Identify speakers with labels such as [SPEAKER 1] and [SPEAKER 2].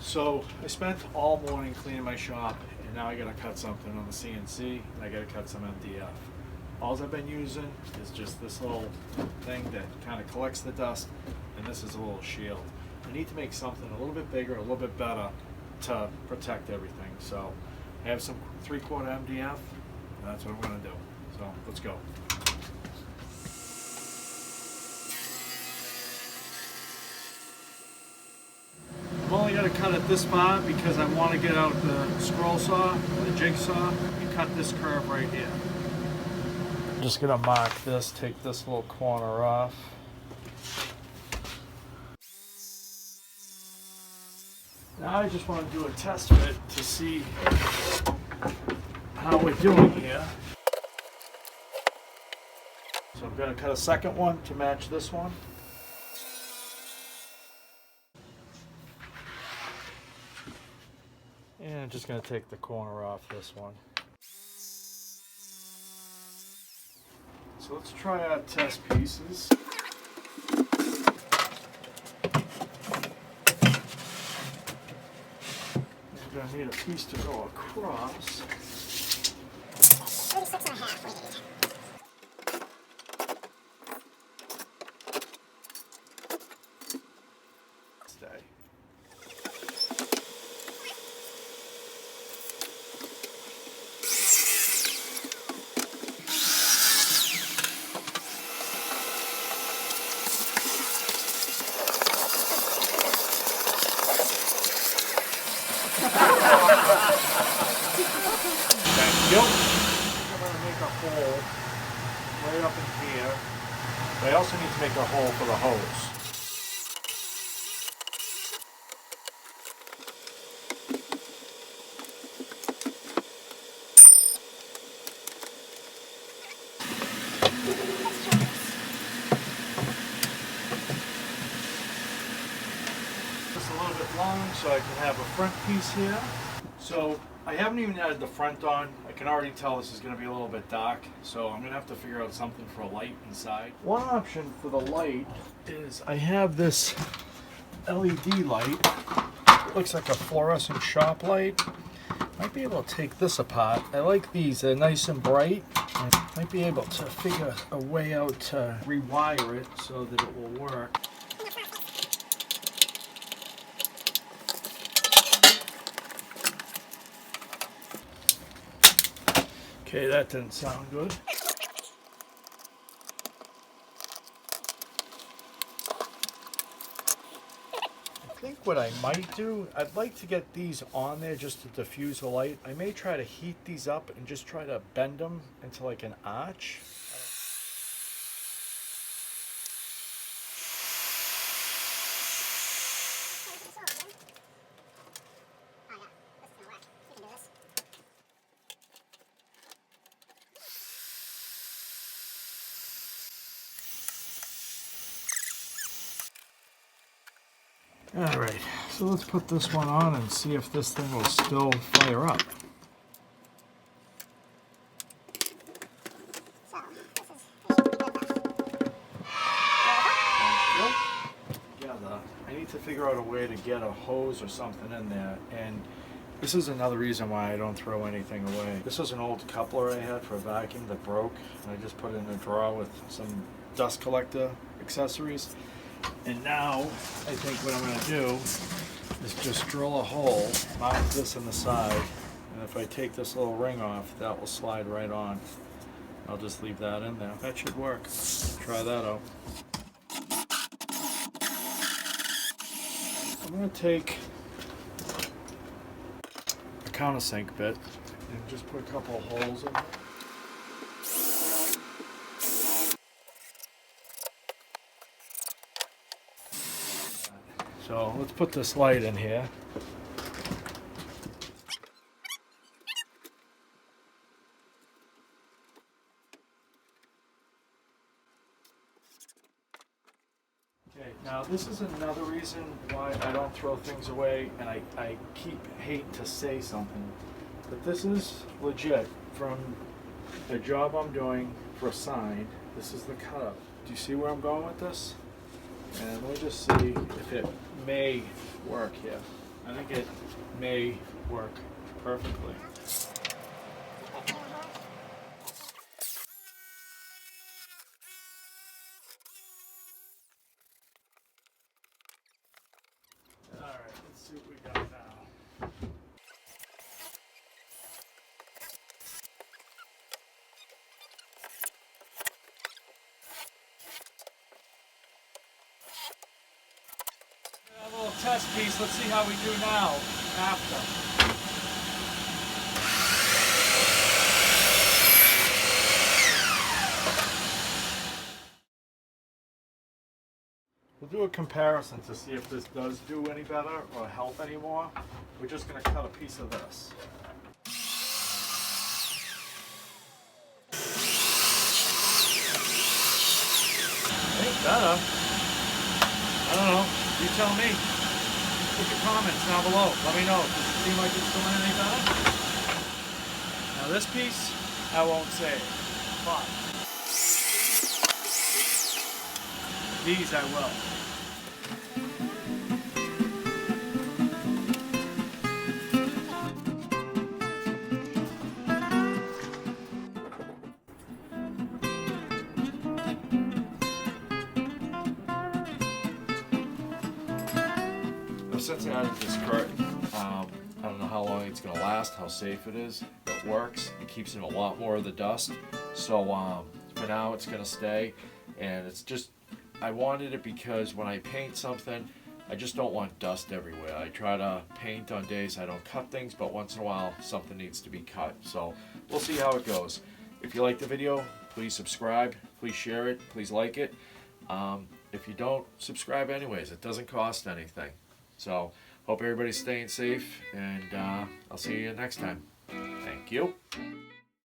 [SPEAKER 1] So I spent all morning cleaning my shop, and now I gotta cut something on the CNC, and I gotta cut some MDF. All I've been using is just this little thing that kind of collects the dust, and this is a little shield. I need to make something a little bit bigger, a little bit better to protect everything. So I have some 3/4 MDF, and that's what I'm gonna do. So let's go. I've only got to cut it this far because I want to get out the scroll saw, the jigsaw, and cut this curve right here. I'm just going to mark this, take this little corner off. Now I just want to do a test fit to see how we're doing here. So I'm going to cut a second one to match this one. And I'm just going to take the corner off this one. So let's try our test pieces. We're going to need a piece to go across.
[SPEAKER 2] 36.5 we need.
[SPEAKER 1] Stay. Thank you. I'm going to make a hole right up in here. But I also need to make a hole for the hose. Just a little bit long so I can have a front piece here. So I haven't even added the front on. I can already tell this is going to be a little bit dark, so I'm going to have to figure out something for a light inside. One option for the light is I have this LED light. It looks like a fluorescent shop light. Might be able to take this apart. I like these, they're nice and bright. I might be able to figure a way out to rewire it so that it will work. Okay, that didn't sound good. I think what I might do, I'd like to get these on there just to diffuse the light. I may try to heat these up and just try to bend them into like an arch. Alright, so let's put this one on and see if this thing will still fire up. I need to figure out a way to get a hose or something in there, and this is another reason why I don't throw anything away. This was an old coupler I had for a vacuum that broke, and I just put it in a drawer with some dust collector accessories. And now, I think what I'm going to do is just drill a hole, mount this in the side, and if I take this little ring off, that will slide right on. I'll just leave that in there. That should work. Try that out. I'm going to take a countersink bit and just put a couple of holes in it. So let's put this light in here. Okay, now this is another reason why I don't throw things away, and I keep hating to say something, but this is legit from the job I'm doing for a sign. This is the cutout. Do you see where I'm going with this? And let me just see if it may work here. I think it may work perfectly. Alright, let's see what we got now. A little test piece, let's see how we do now, after. We'll do a comparison to see if this does do any better or help anymore. We're just going to cut a piece of this. Ain't better. I don't know. You tell me. Put your comments down below. Let me know. Does it seem like it's doing any better? Now this piece, I won't say. But these I will. Since I added this curtain, I don't know how long it's going to last, how safe it is. It works. It keeps in a lot more of the dust. So for now it's going to stay. And it's just, I wanted it because when I paint something, I just don't want dust everywhere. I try to paint on days I don't cut things, but once in a while something needs to be cut. So we'll see how it goes. If you like the video, please subscribe. Please share it. Please like it. If you don't, subscribe anyways. It doesn't cost anything. So, hope everybody's staying safe, and I'll see you next time. Thank you.